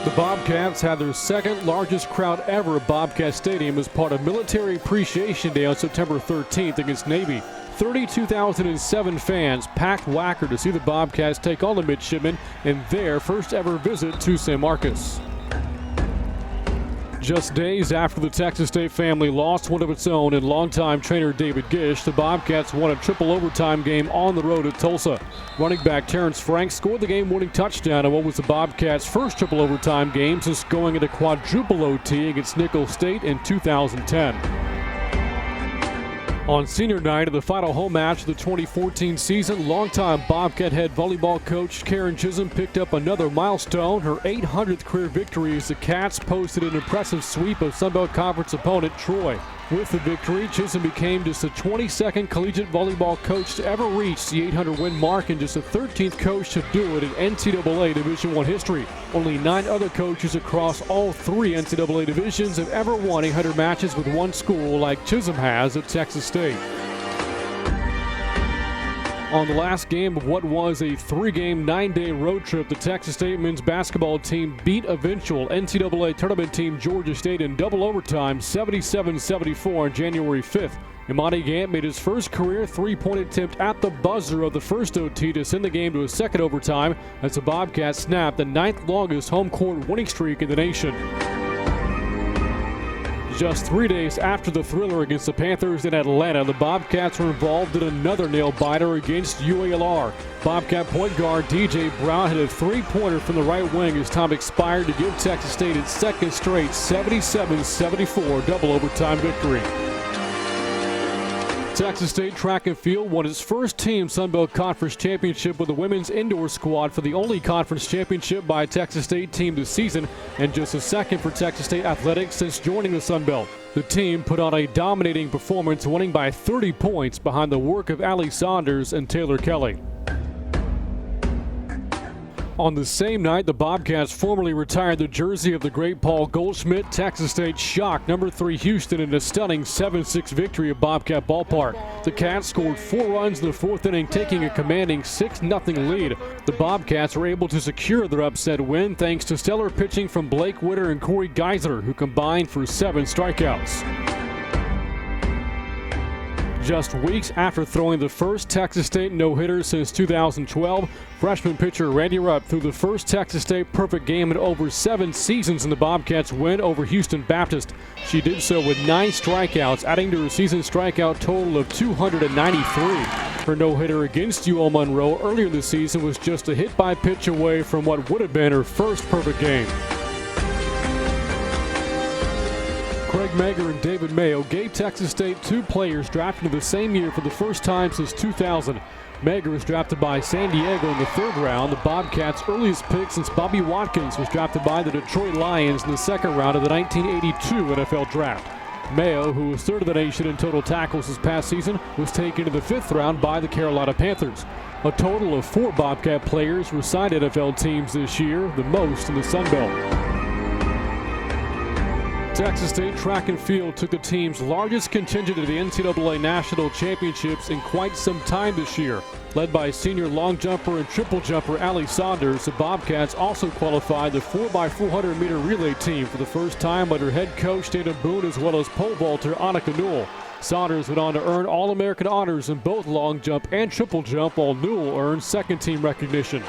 The Bobcats had their second largest crowd ever at Bobcat Stadium as part of Military Appreciation Day on September 13th against Navy. 32,007 fans packed Wacker to see the Bobcats take on the Midshipmen in their first ever visit to San Marcos. Just days after the Texas State family lost one of its own and longtime trainer David Gish, the Bobcats won a triple overtime game on the road at Tulsa. Running back Terrence Frank scored the game-winning touchdown in what was the Bobcats' first triple overtime game since going into quadruple OT against Nicholls State in 2010. On senior night of the final home match of the 2014 season, longtime Bobcat head volleyball coach Karen Chisholm picked up another milestone, her 800th career victory as the Cats posted an impressive sweep of Sun Belt Conference opponent Troy. With the victory, Chisholm became just the 22nd collegiate volleyball coach to ever reach the 800-win mark and just the 13th coach to do it in NCAA Division I history. Only 9 other coaches across all 3 NCAA divisions have ever won 800 matches with one school like Chisholm has at Texas State. On the last game of what was a 3-game, 9-day road trip, the Texas State men's basketball team beat eventual NCAA tournament team Georgia State in double overtime 77-74 on January 5th. Imani Gant made his first career 3-point attempt at the buzzer of the first OT to send the game to a second overtime as the Bobcats snapped the 9th longest home court winning streak in the nation. Just 3 days after the thriller against the Panthers in Atlanta, the Bobcats were involved in another nail-biter against UALR. Bobcat point guard DJ Brown hit a 3-pointer from the right wing as time expired to give Texas State its second straight 77-74 double overtime victory. Texas State Track and Field won its first team Sun Belt Conference championship with the women's indoor squad for the only conference championship by a Texas State team this season, and just a second for Texas State athletics since joining the Sun Belt. The team put on a dominating performance, winning by 30 points behind the work of Allie Saunders and Taylor Kelly. On the same night, the Bobcats formally retired the jersey of the great Paul Goldschmidt. Texas State shocked number 3 Houston in a stunning 7-6 victory at Bobcat Ballpark. The Cats scored 4 runs in the 4th inning, taking a commanding 6-0 lead. The Bobcats were able to secure their upset win thanks to stellar pitching from Blake Witter and Corey Geisler, who combined for 7 strikeouts. Just weeks after throwing the first Texas State no-hitter since 2012, freshman pitcher Randy Rupp threw the first Texas State perfect game in over 7 seasons in the Bobcats' win over Houston Baptist. She did so with 9 strikeouts, adding to her season strikeout total of 293. Her no-hitter against UL Monroe earlier this season was just a hit-by-pitch away from what would have been her first perfect game. Craig Mager and David Mayo gave Texas State 2 players drafted in the same year for the first time since 2000. Mager was drafted by San Diego in the 3rd round, the Bobcats' earliest pick since Bobby Watkins was drafted by the Detroit Lions in the 2nd round of the 1982 NFL Draft. Mayo, who was 3rd of the nation in total tackles this past season, was taken in the 5th round by the Carolina Panthers. A total of 4 Bobcat players were signed to NFL teams this year, the most in the Sun Belt. Texas State Track and Field took the team's largest contingent to the NCAA National Championships in quite some time this year. Led by senior long jumper and triple jumper Allie Saunders, the Bobcats also qualified the 4x400 meter relay team for the first time under head coach Dana Boone, as well as pole vaulter Annika Newell. Saunders went on to earn All-American honors in both long jump and triple jump, while Newell earned second team recognition.